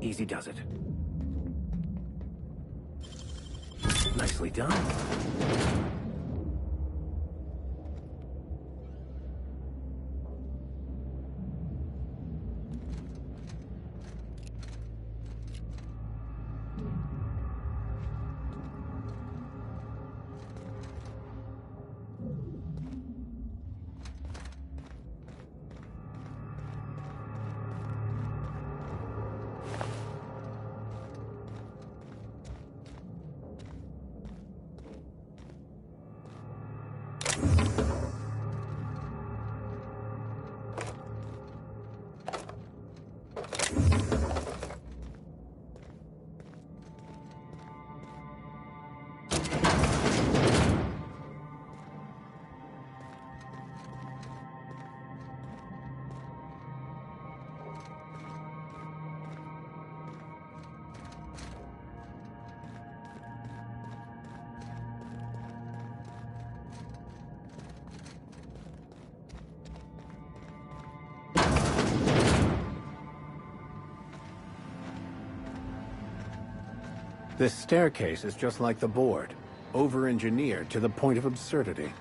Easy does it. Nicely done. This staircase is just like the board, over-engineered to the point of absurdity.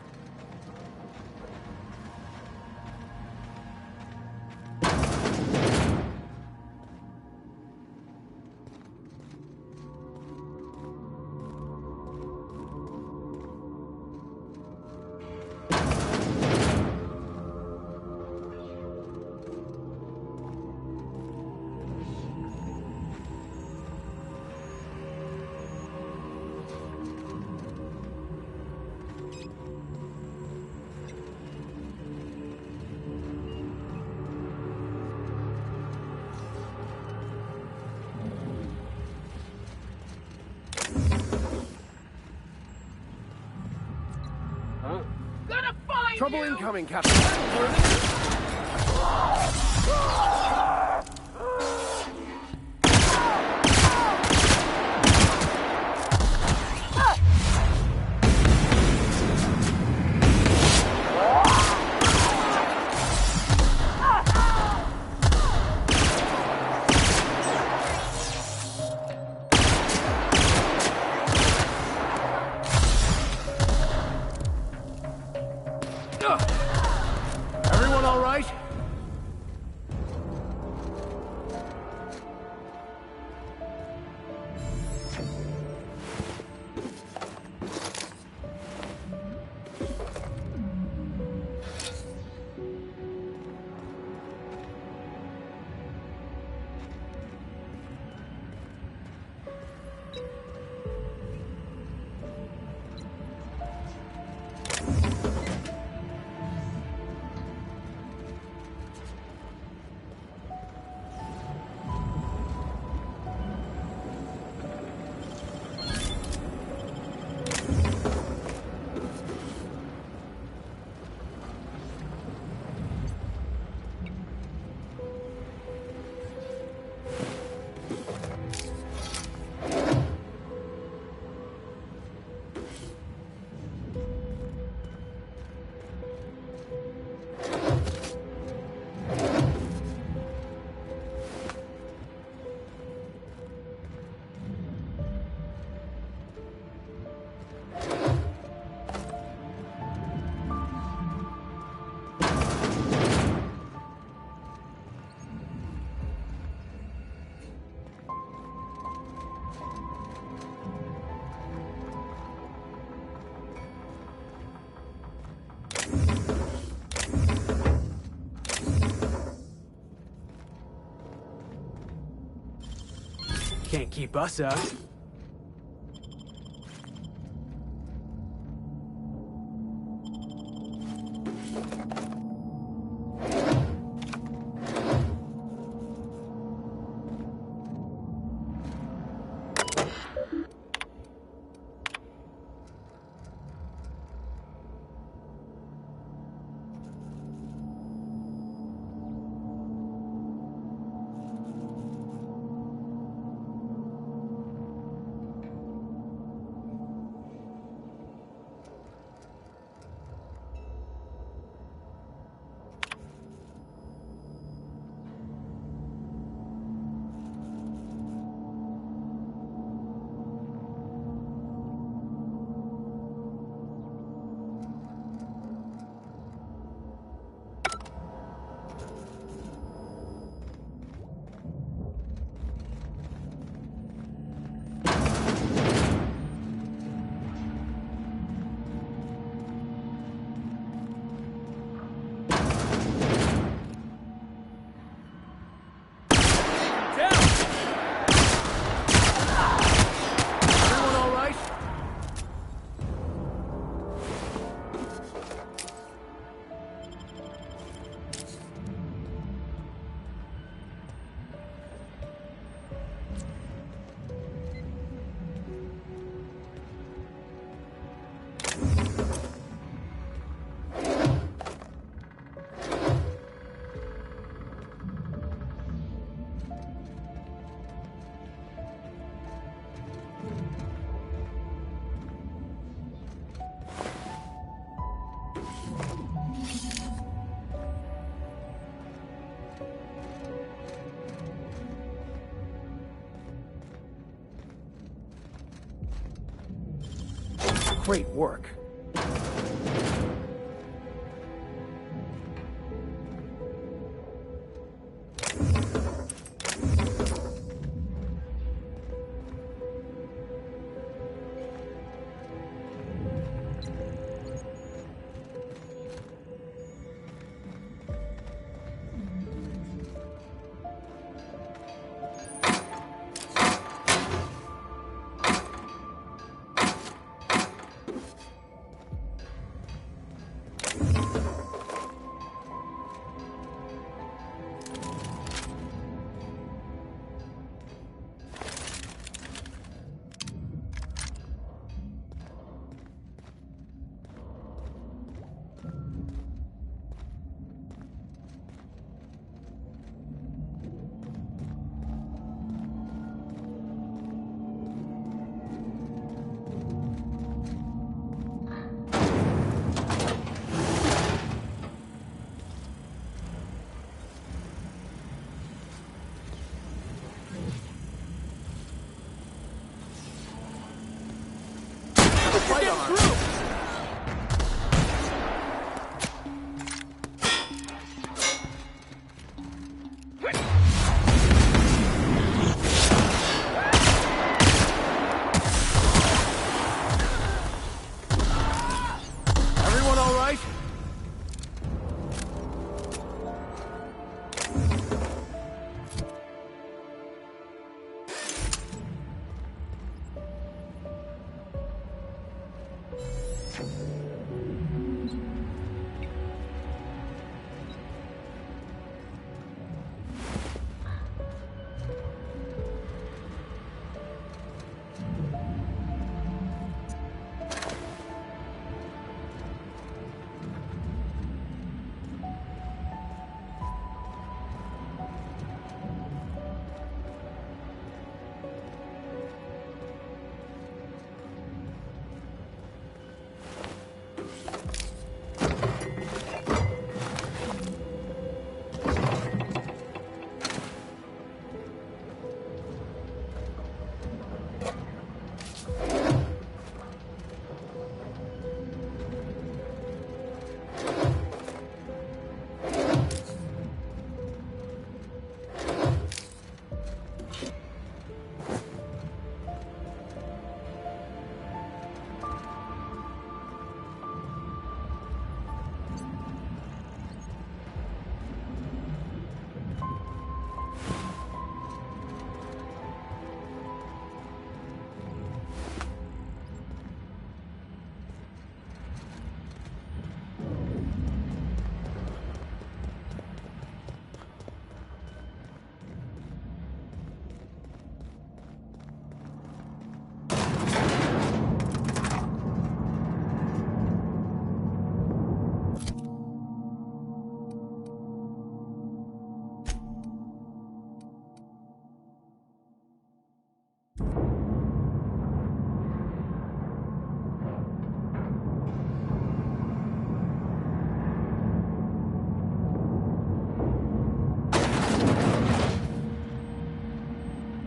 Trouble incoming, Captain. Everyone all right? Can't keep us up. Great work. Everyone all right?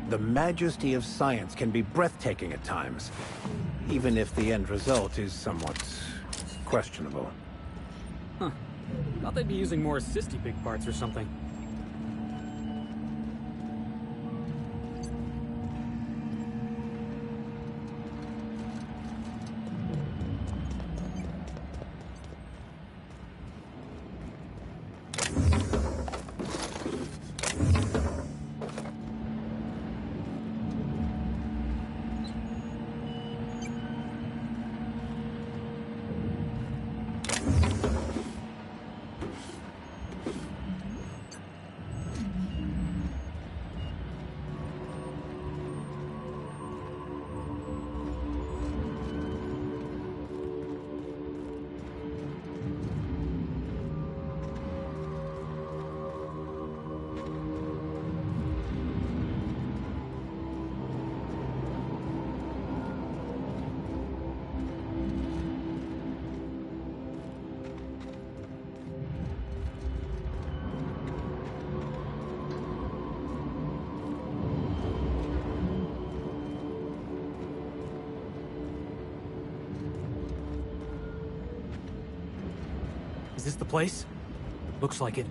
The majesty of science can be breathtaking at times, even if the end result is somewhat questionable. Huh. Thought they'd be using more assisty big parts or something. this the place? Looks like it.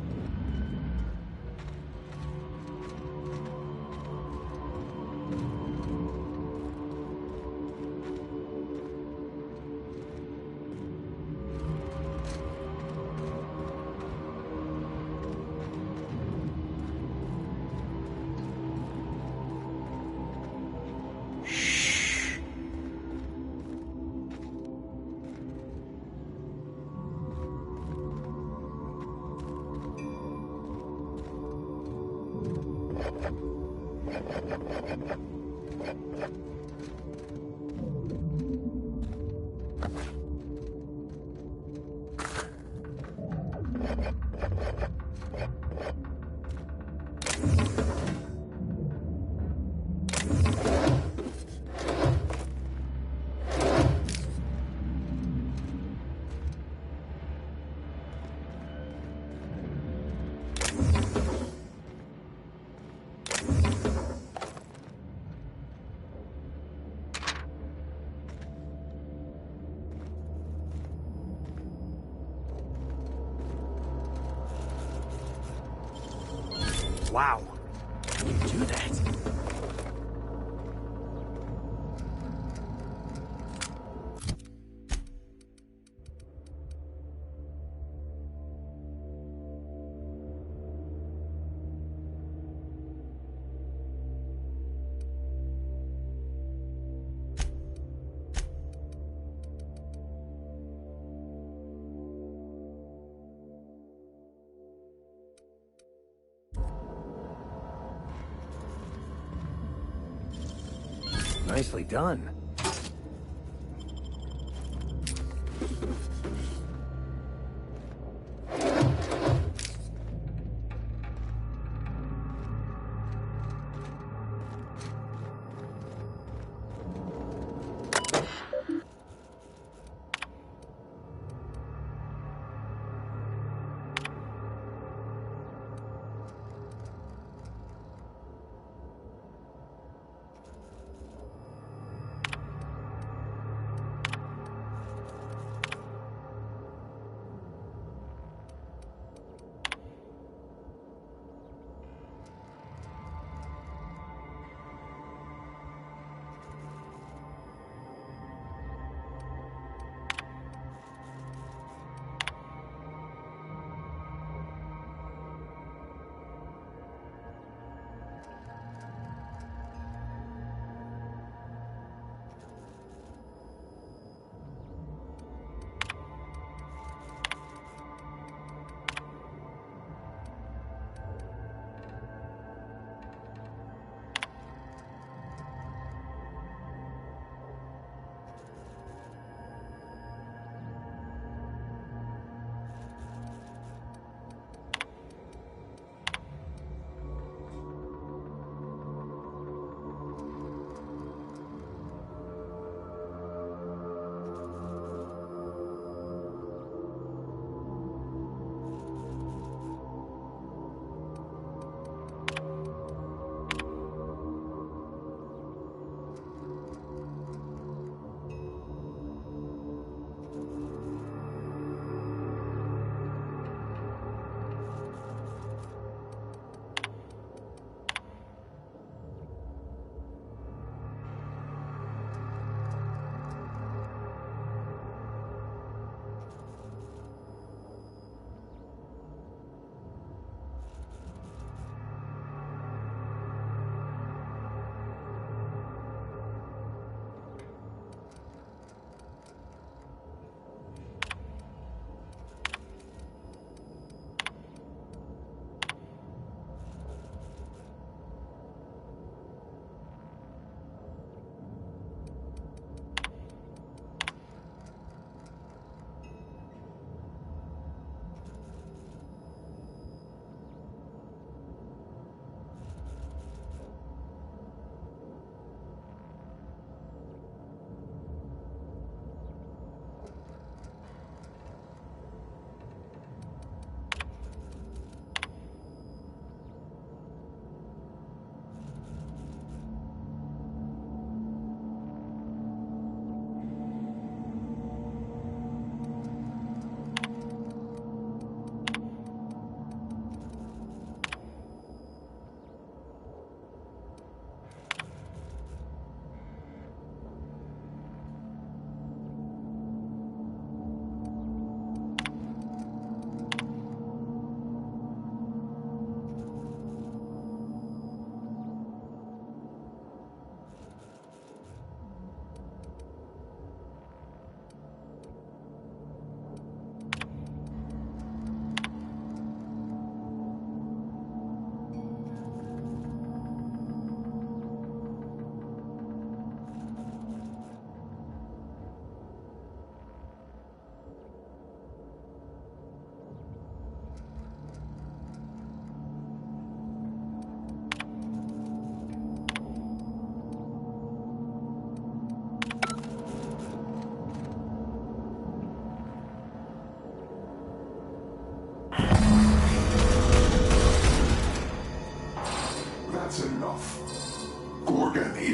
Wow. How do you do that? Nicely done.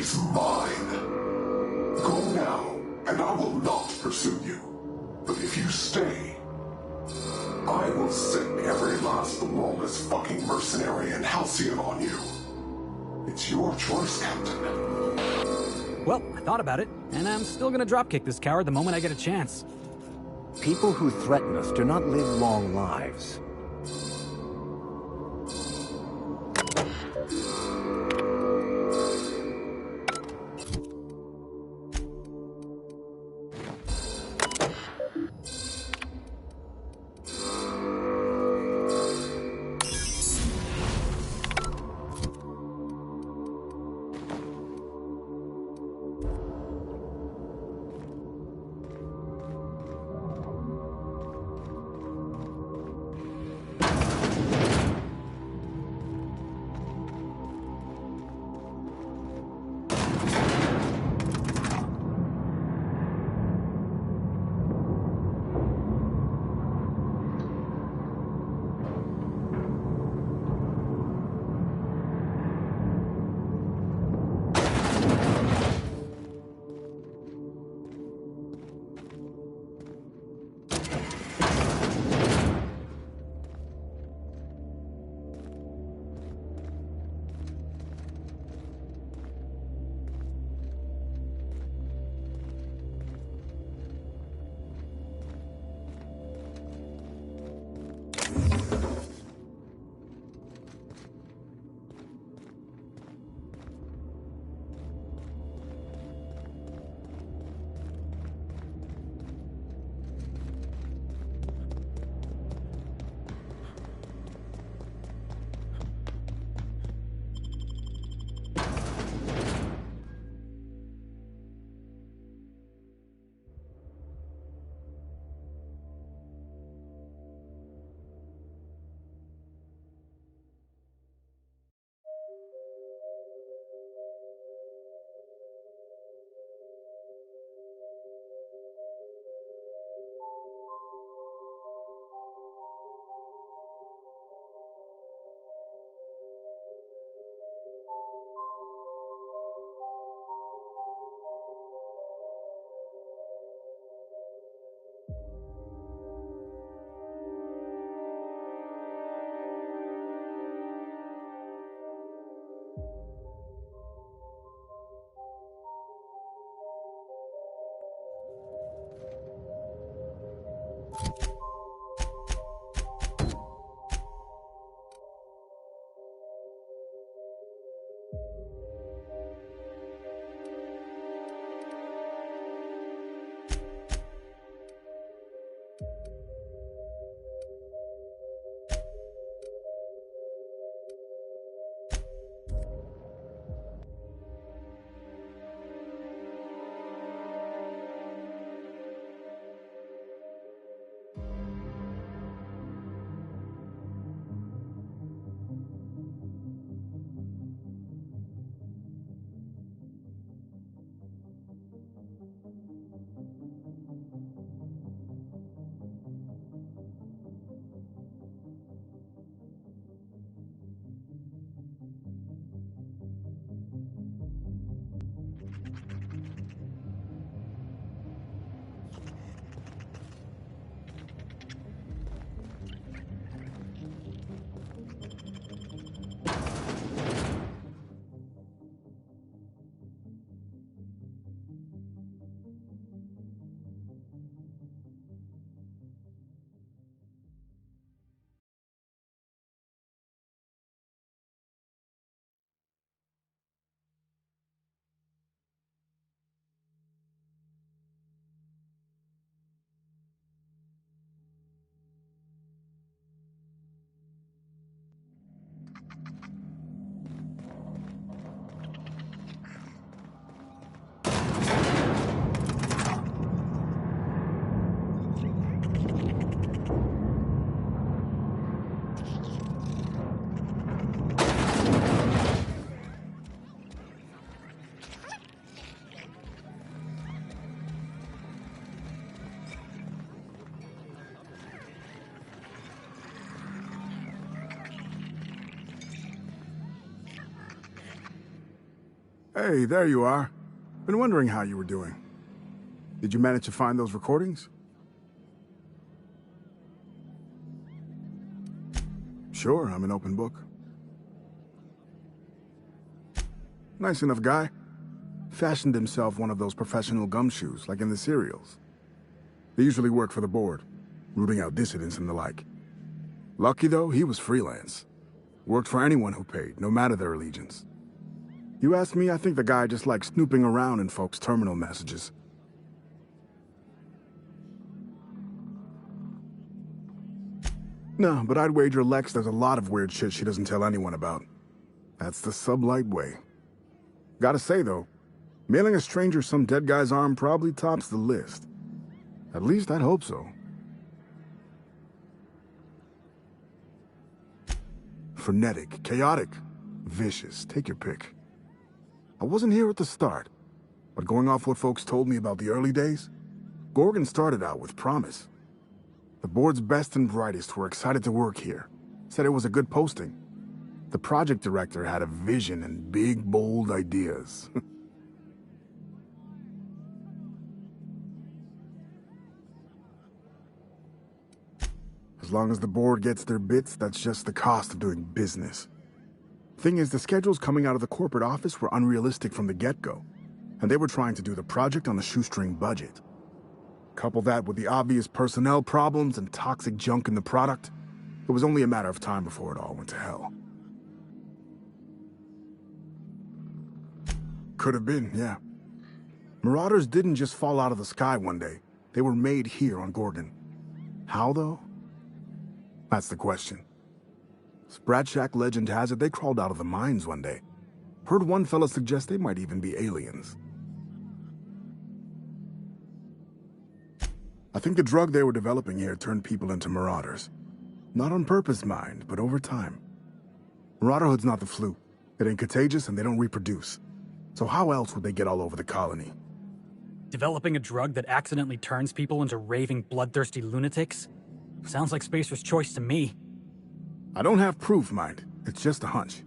He's mine. Go now, and I will not pursue you. But if you stay, I will send every last lawless fucking mercenary in Halcyon on you. It's your choice, Captain. Well, I thought about it, and I'm still gonna dropkick this coward the moment I get a chance. People who threaten us do not live long lives. Hey, there you are. Been wondering how you were doing. Did you manage to find those recordings? Sure, I'm an open book. Nice enough guy. Fashioned himself one of those professional gumshoes, like in the serials. They usually work for the board, rooting out dissidents and the like. Lucky though, he was freelance. Worked for anyone who paid, no matter their allegiance. You ask me, I think the guy just likes snooping around in folks' terminal messages. No, but I'd wager Lex does a lot of weird shit she doesn't tell anyone about. That's the sublight way. Gotta say though, mailing a stranger some dead guy's arm probably tops the list. At least I'd hope so. Frenetic, chaotic, vicious, take your pick. I wasn't here at the start, but going off what folks told me about the early days, Gorgon started out with promise. The board's best and brightest were excited to work here, said it was a good posting. The project director had a vision and big, bold ideas. As long as the board gets their bits, that's just the cost of doing business. Thing is, the schedules coming out of the corporate office were unrealistic from the get-go, and they were trying to do the project on a shoestring budget. Couple that with the obvious personnel problems and toxic junk in the product, it was only a matter of time before it all went to hell. Could have been, yeah. Marauders didn't just fall out of the sky one day. They were made here on Gorgon. How, though? That's the question. Sprat Shack legend has it they crawled out of the mines one day. Heard one fella suggest they might even be aliens. I think the drug they were developing here turned people into marauders. Not on purpose, mind, but over time. Marauderhood's not the flu. It ain't contagious and they don't reproduce. So how else would they get all over the colony? Developing a drug that accidentally turns people into raving, bloodthirsty lunatics? Sounds like Spacer's Choice to me. I don't have proof, mind. It's just a hunch.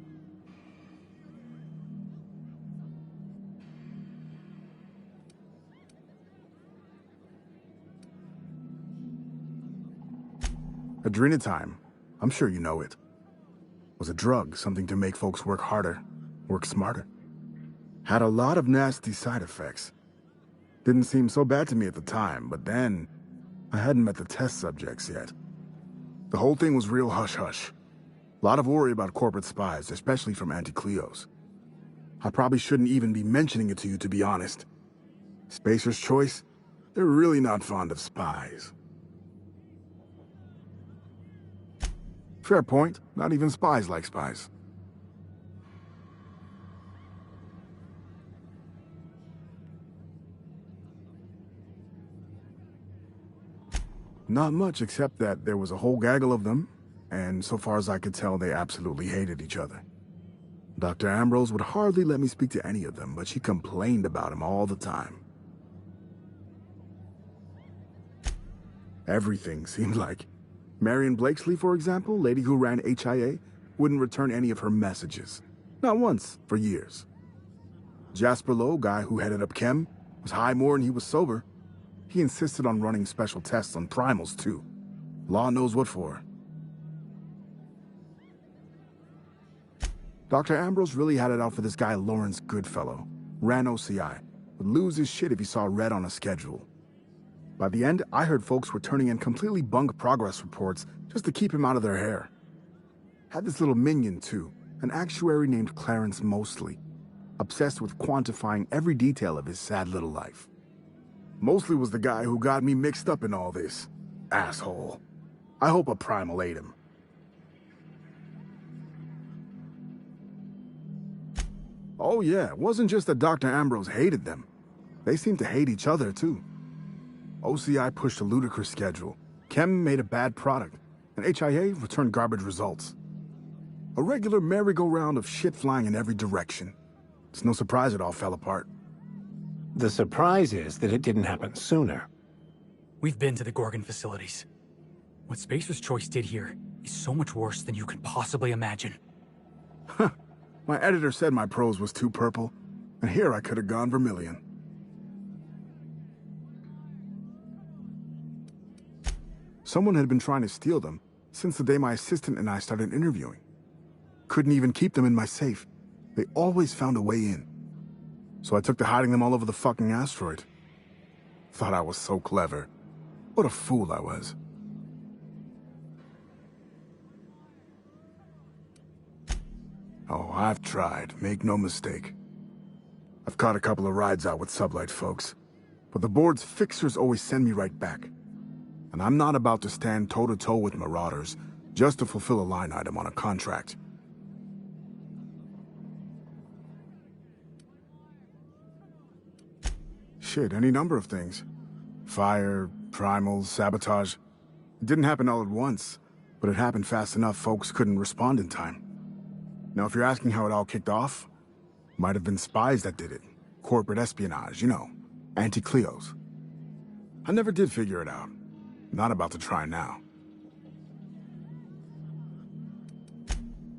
Adrenatime, I'm sure you know it, was a drug, something to make folks work harder, work smarter. Had a lot of nasty side effects. Didn't seem so bad to me at the time, but then I hadn't met the test subjects yet. The whole thing was real hush-hush. A lot of worry about corporate spies, especially from Anti-Cleos. I probably shouldn't even be mentioning it to you, to be honest. Spacer's Choice, they're really not fond of spies. Fair point. Not even spies like spies. Not much, except that there was a whole gaggle of them, and so far as I could tell, they absolutely hated each other. Dr. Ambrose would hardly let me speak to any of them, but she complained about him all the time. Everything seemed like. Marion Blakesley, for example, lady who ran HIA, wouldn't return any of her messages. Not once, for years. Jasper Lowe, guy who headed up Chem, was high more than he was sober. He insisted on running special tests on primals, too. Law knows what for. Dr. Ambrose really had it out for this guy Lawrence Goodfellow. Ran OCI. Would lose his shit if he saw red on a schedule. By the end, I heard folks were turning in completely bunk progress reports just to keep him out of their hair. Had this little minion, too, an actuary named Clarence Mosley, obsessed with quantifying every detail of his sad little life. Mosley was the guy who got me mixed up in all this. Asshole. I hope a primal ate him. Oh yeah, it wasn't just that Dr. Ambrose hated them. They seemed to hate each other, too. OCI pushed a ludicrous schedule. Chem made a bad product, and HIA returned garbage results. A regular merry-go-round of shit flying in every direction. It's no surprise it all fell apart. The surprise is that it didn't happen sooner. We've been to the Gorgon facilities. What Spacer's Choice did here is so much worse than you can possibly imagine. My editor said my prose was too purple, And here I could have gone vermilion. Someone had been trying to steal them since the day my assistant and I started interviewing. Couldn't even keep them in my safe. They always found a way in. So I took to hiding them all over the fucking asteroid. Thought I was so clever. What a fool I was. Oh, I've tried, make no mistake. I've caught a couple of rides out with Sublight folks, but the board's fixers always send me right back. And I'm not about to stand toe-to-toe with marauders just to fulfill a line item on a contract. Shit, any number of things. Fire, primals, sabotage. It didn't happen all at once, but it happened fast enough folks couldn't respond in time. Now, if you're asking how it all kicked off, might have been spies that did it. Corporate espionage, you know. Anti-Cleos. I never did figure it out. Not about to try now.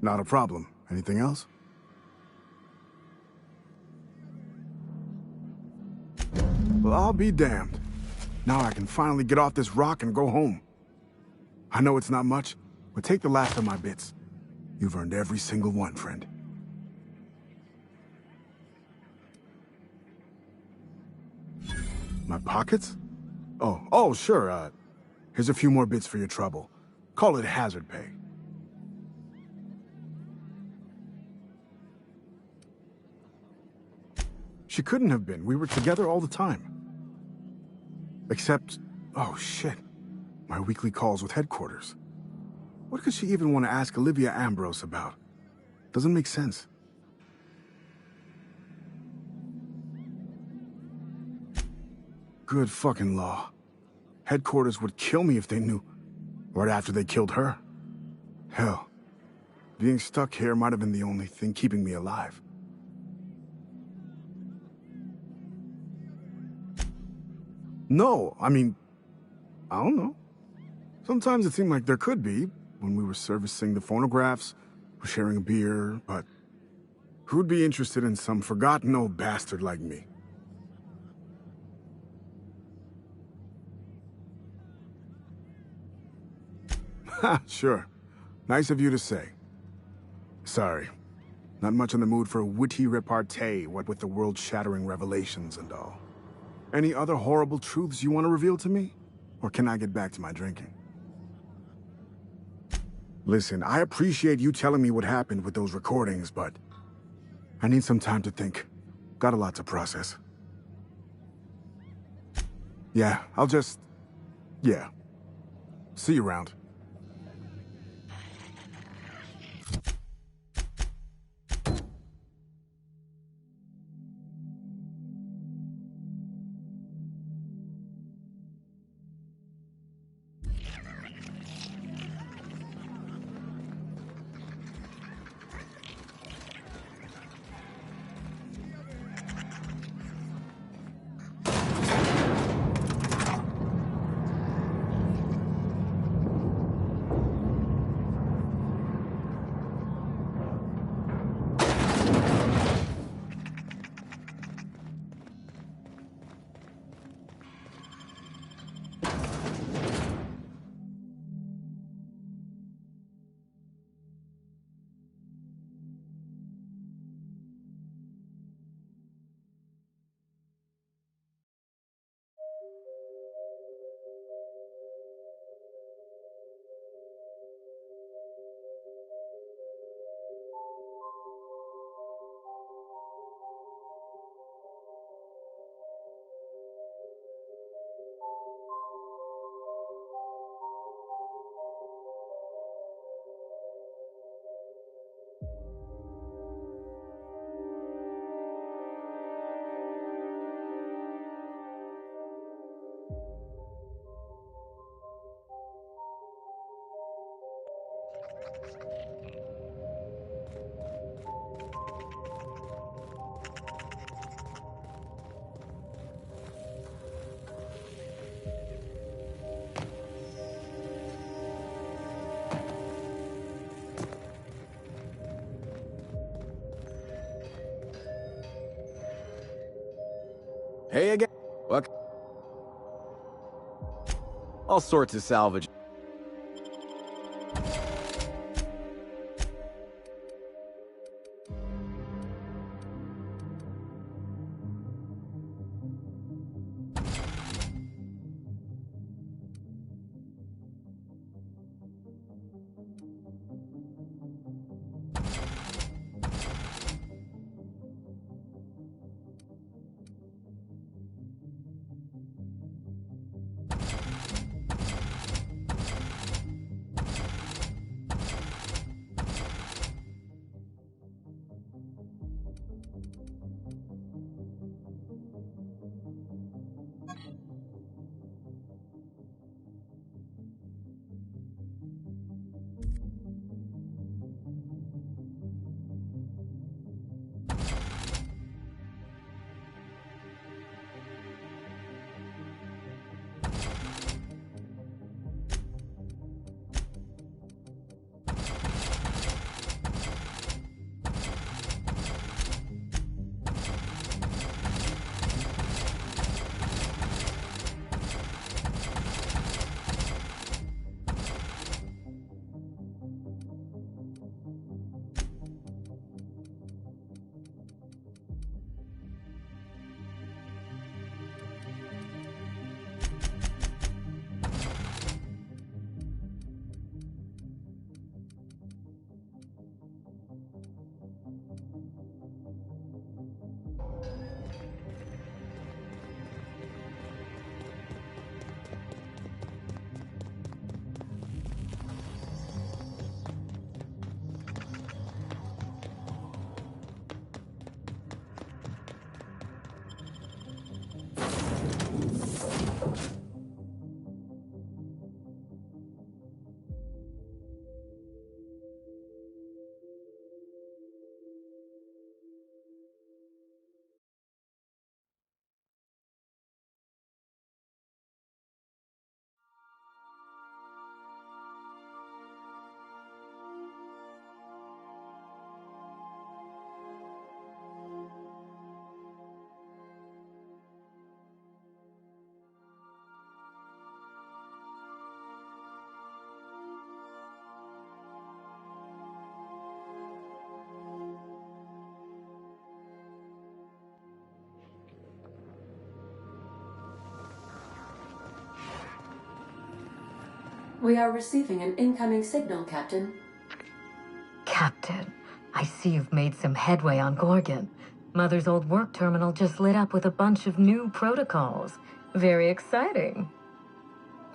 Not a problem. Anything else? Well, I'll be damned. Now I can finally get off this rock and go home. I know it's not much, but take the last of my bits. You've earned every single one, friend. My pockets? Oh, sure, here's a few more bits for your trouble. Call it hazard pay. She couldn't have been. We were together all the time. Except, oh shit, my weekly calls with headquarters. What could she even want to ask Olivia Ambrose about? Doesn't make sense. Good fucking law. Headquarters would kill me if they knew. Right after they killed her. Hell, being stuck here might have been the only thing keeping me alive. No, I mean, I don't know. Sometimes it seemed like there could be, when we were servicing the phonographs, or sharing a beer, but who'd be interested in some forgotten old bastard like me? Ha, sure. Nice of you to say. Sorry. Not much in the mood for a witty repartee, what with the world-shattering revelations and all. Any other horrible truths you want to reveal to me? Or can I get back to my drinking? Listen, I appreciate you telling me what happened with those recordings, but I need some time to think. Got a lot to process. Yeah, yeah. See you around. Hey again. What? All sorts of salvage. We are receiving an incoming signal, Captain. Captain, I see you've made some headway on Gorgon. Mother's old work terminal just lit up with a bunch of new protocols. Very exciting.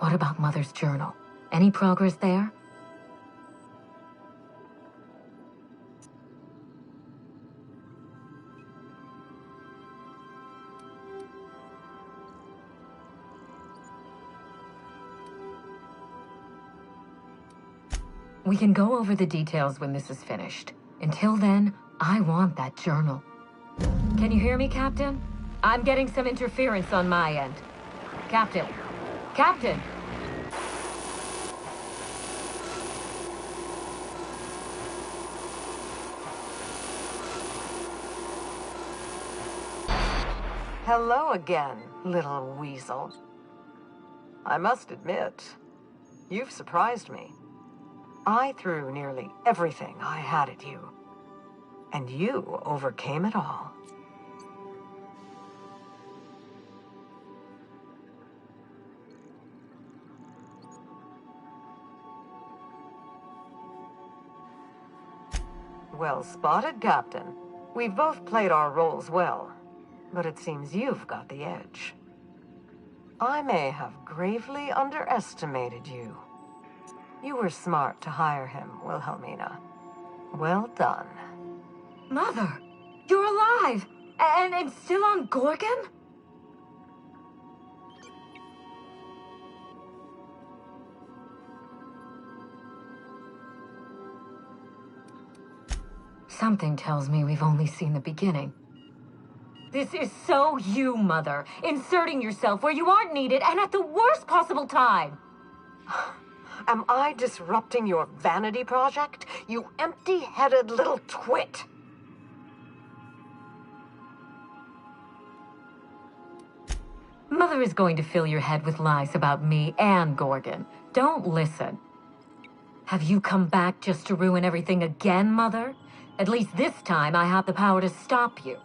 What about Mother's journal? Any progress there? We can go over the details when this is finished. Until then, I want that journal. Can you hear me, Captain? I'm getting some interference on my end. Captain! Captain! Hello again, little weasel. I must admit, you've surprised me. I threw nearly everything I had at you, and you overcame it all. Well spotted, Captain. We've both played our roles well, but it seems you've got the edge. I may have gravely underestimated you. You were smart to hire him, Wilhelmina. Well done. Mother! You're alive! And still on Gorgon? Something tells me we've only seen the beginning. This is so you, Mother. Inserting yourself where you aren't needed and at the worst possible time. Am I disrupting your vanity project, you empty-headed little twit? Mother is going to fill your head with lies about me and Gorgon. Don't listen. Have you come back just to ruin everything again, Mother? At least this time I have the power to stop you.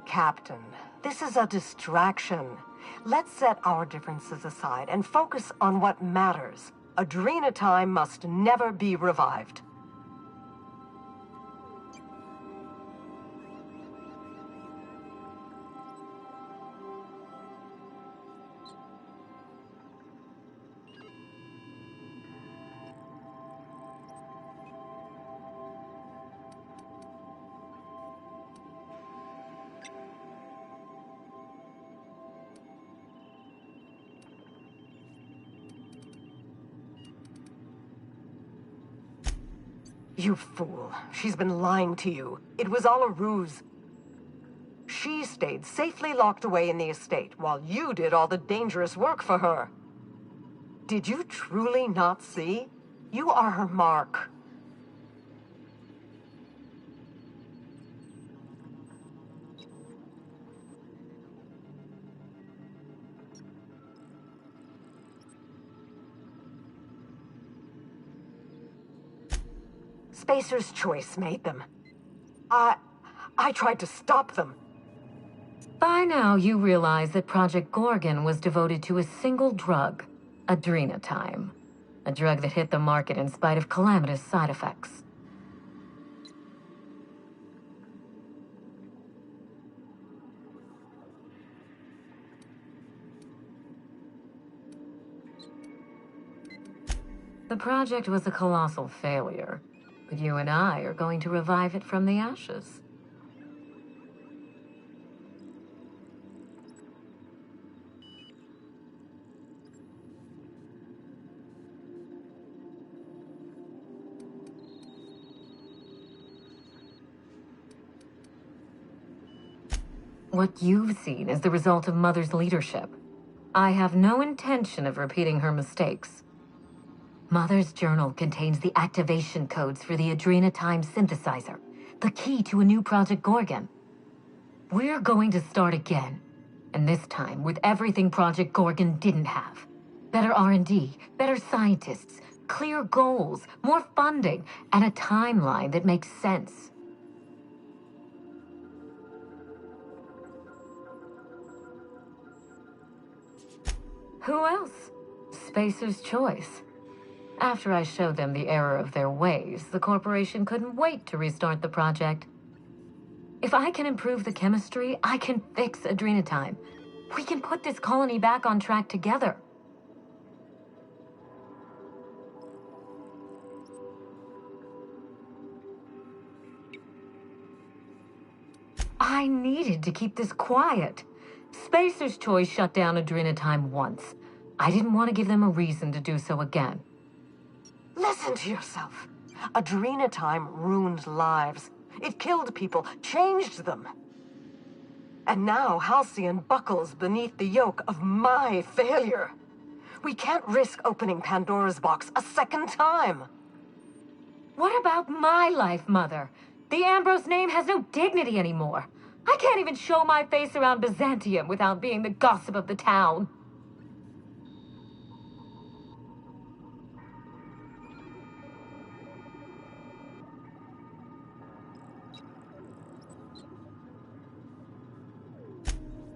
Captain, this is a distraction. Let's set our differences aside and focus on what matters. Adrenatime must never be revived. You fool. She's been lying to you. It was all a ruse. She stayed safely locked away in the estate while you did all the dangerous work for her. Did you truly not see? You are her mark. Spacer's Choice made them. I tried to stop them. By now, you realize that Project Gorgon was devoted to a single drug, Adrenatime. A drug that hit the market in spite of calamitous side effects. The project was a colossal failure. But you and I are going to revive it from the ashes. What you've seen is the result of Mother's leadership. I have no intention of repeating her mistakes. Mother's journal contains the activation codes for the Adrenatime synthesizer, the key to a new Project Gorgon. We're going to start again, and this time with everything Project Gorgon didn't have. Better R&D, better scientists, clear goals, more funding, and a timeline that makes sense. Who else? Spacer's Choice. After I showed them the error of their ways, the corporation couldn't wait to restart the project. If I can improve the chemistry, I can fix Adrenatime. We can put this colony back on track together. I needed to keep this quiet. Spacer's Choice shut down Adrenatime once. I didn't want to give them a reason to do so again. Listen to yourself. Adrenatime ruined lives. It killed people, changed them. And now Halcyon buckles beneath the yoke of my failure. We can't risk opening Pandora's box a second time. What about my life, Mother? The Ambrose name has no dignity anymore. I can't even show my face around Byzantium without being the gossip of the town.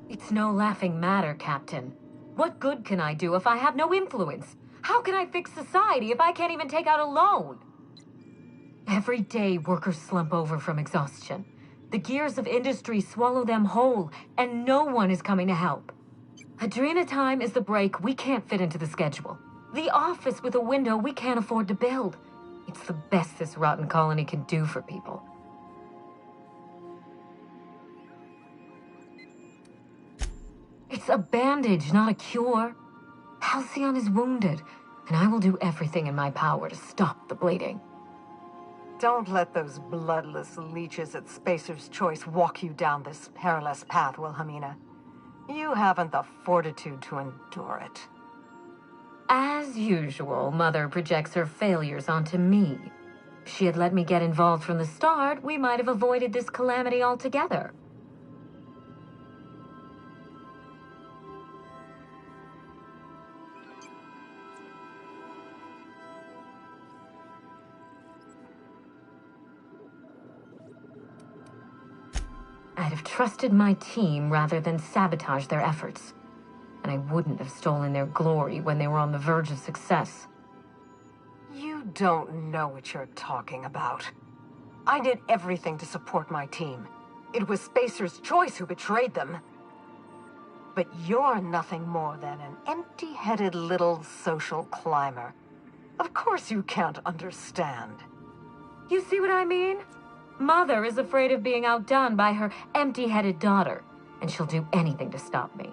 It's no laughing matter, Captain. What good can I do if I have no influence? How can I fix society if I can't even take out a loan? Every day, workers slump over from exhaustion. The gears of industry swallow them whole, and no one is coming to help. Adrenatime is the break we can't fit into the schedule. The office with a window we can't afford to build. It's the best this rotten colony can do for people. It's a bandage, not a cure. Halcyon is wounded, and I will do everything in my power to stop the bleeding. Don't let those bloodless leeches at Spacer's Choice walk you down this perilous path, Wilhelmina. You haven't the fortitude to endure it. As usual, Mother projects her failures onto me. If she had let me get involved from the start, we might have avoided this calamity altogether. I'd have trusted my team rather than sabotage their efforts. And I wouldn't have stolen their glory when they were on the verge of success. You don't know what you're talking about. I did everything to support my team. It was Spacer's Choice who betrayed them. But you're nothing more than an empty-headed little social climber. Of course you can't understand. You see what I mean? Mother is afraid of being outdone by her empty-headed daughter, and she'll do anything to stop me.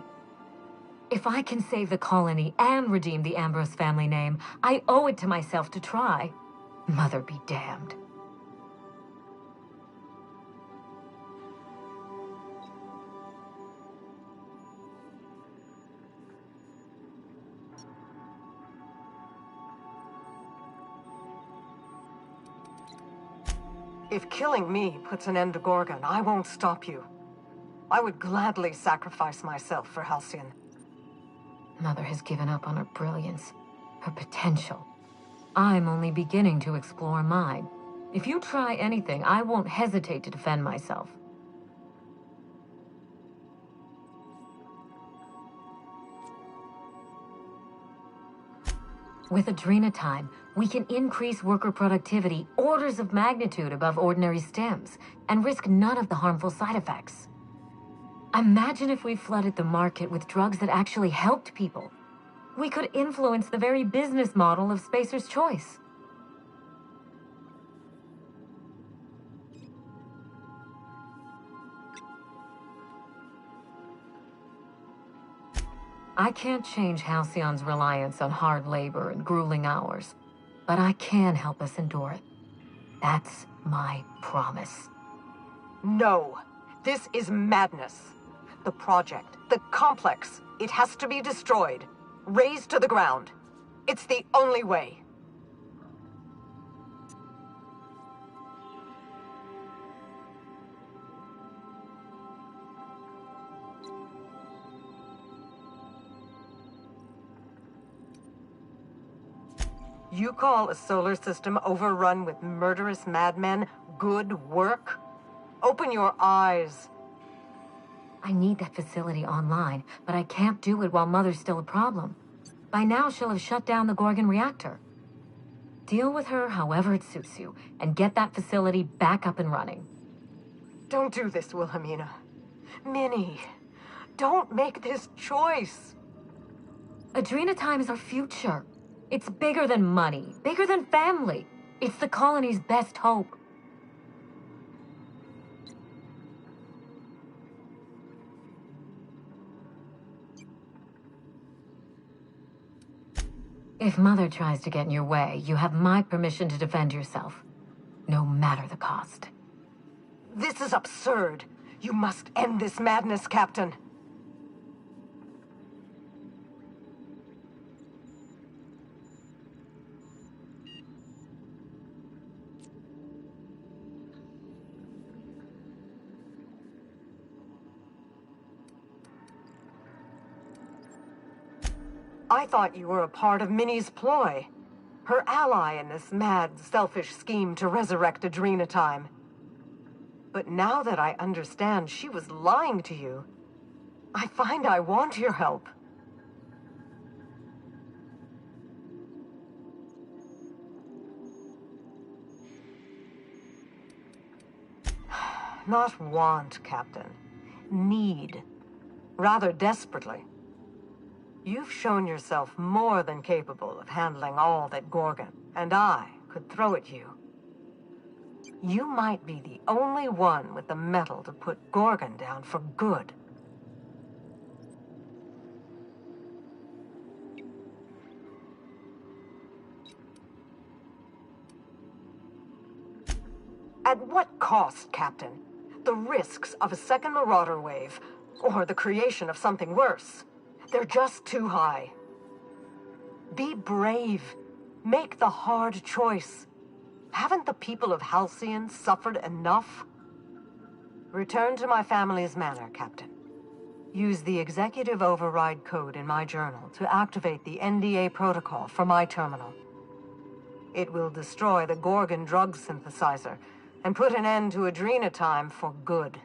If I can save the colony and redeem the Ambrose family name, I owe it to myself to try. Mother be damned. If killing me puts an end to Gorgon, I won't stop you. I would gladly sacrifice myself for Halcyon. Mother has given up on her brilliance, her potential. I'm only beginning to explore mine. If you try anything, I won't hesitate to defend myself. With Adrenatime, we can increase worker productivity orders of magnitude above ordinary stims and risk none of the harmful side effects. Imagine if we flooded the market with drugs that actually helped people. We could influence the very business model of Spacer's Choice. I can't change Halcyon's reliance on hard labor and grueling hours, but I can help us endure it. That's my promise. No, this is madness. The project, the complex, it has to be destroyed, razed to the ground. It's the only way. You call a solar system overrun with murderous madmen good work? Open your eyes. I need that facility online, but I can't do it while Mother's still a problem. By now, she'll have shut down the Gorgon reactor. Deal with her however it suits you, and get that facility back up and running. Don't do this, Wilhelmina. Minnie, don't make this choice. Adrenatime is our future. It's bigger than money, bigger than family. It's the colony's best hope. If Mother tries to get in your way, you have my permission to defend yourself, no matter the cost. This is absurd. You must end this madness, Captain. I thought you were a part of Minnie's ploy. Her ally in this mad, selfish scheme to resurrect Adrenatime. But now that I understand she was lying to you, I find I want your help. Not want, Captain. Need. Rather desperately. You've shown yourself more than capable of handling all that Gorgon and I could throw at you. You might be the only one with the mettle to put Gorgon down for good. At what cost, Captain? The risks of a second Marauder wave, or the creation of something worse. They're just too high. Be brave. Make the hard choice. Haven't the people of Halcyon suffered enough? Return to my family's manor, Captain. Use the executive override code in my journal to activate the NDA protocol for my terminal. It will destroy the Gorgon drug synthesizer and put an end to Adrenatime for good.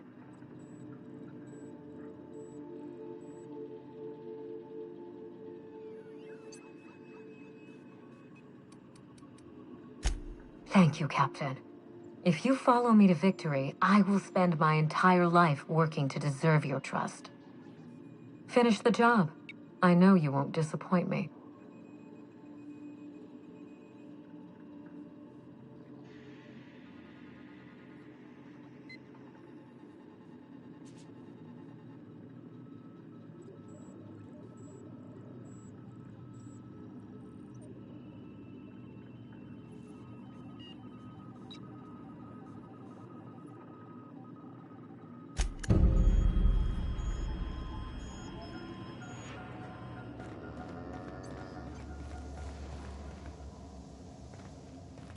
Thank you, Captain. If you follow me to victory, I will spend my entire life working to deserve your trust. Finish the job. I know you won't disappoint me.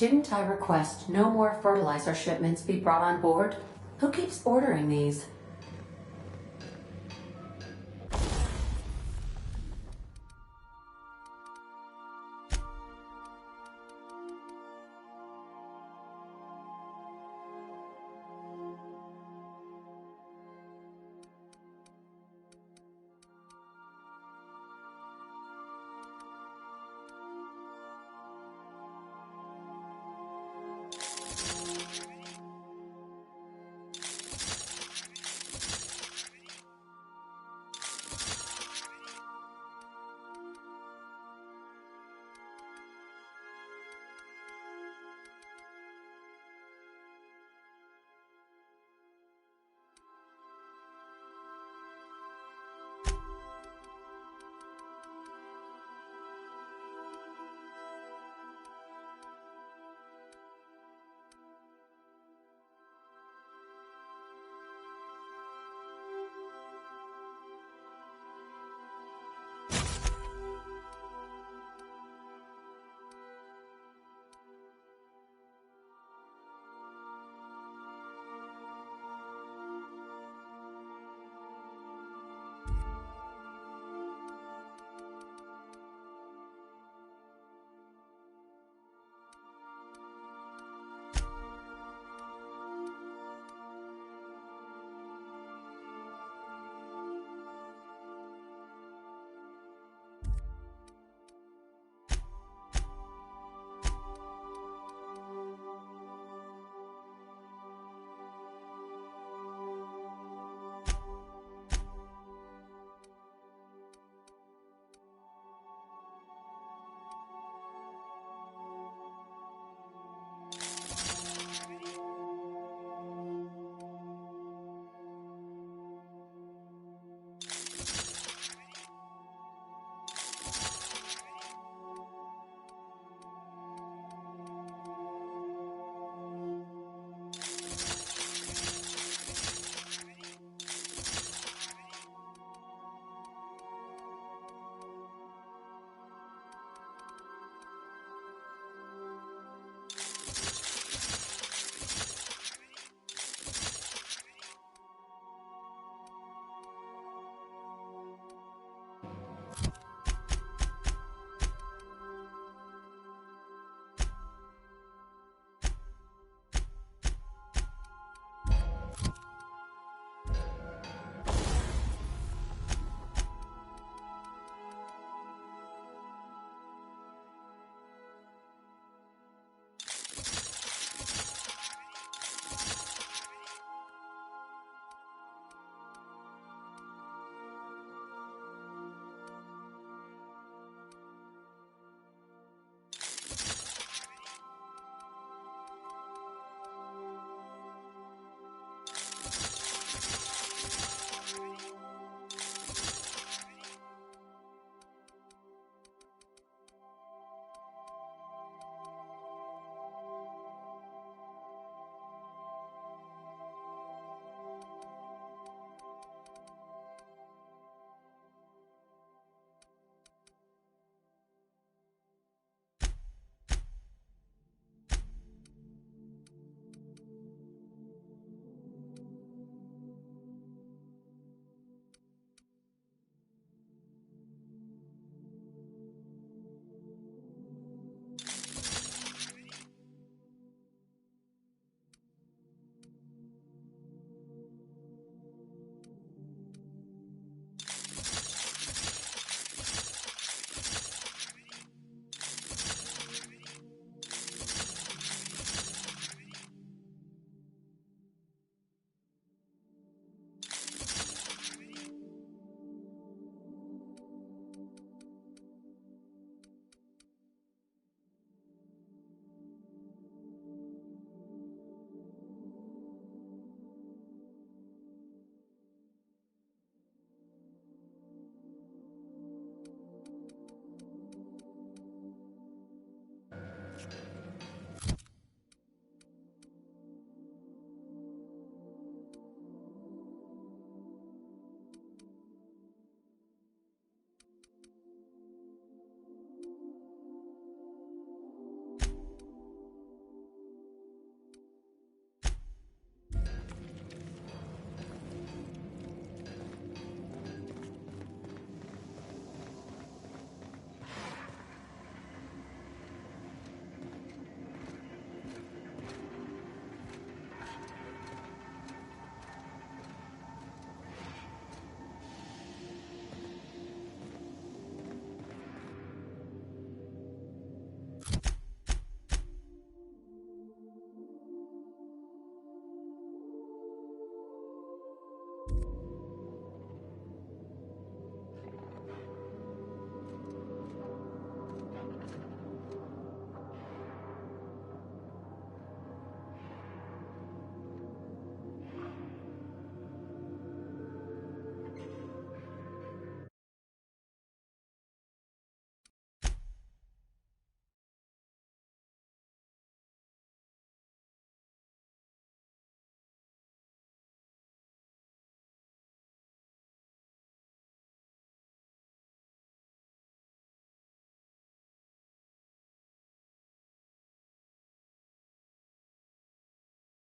Didn't I request no more fertilizer shipments be brought on board? Who keeps ordering these?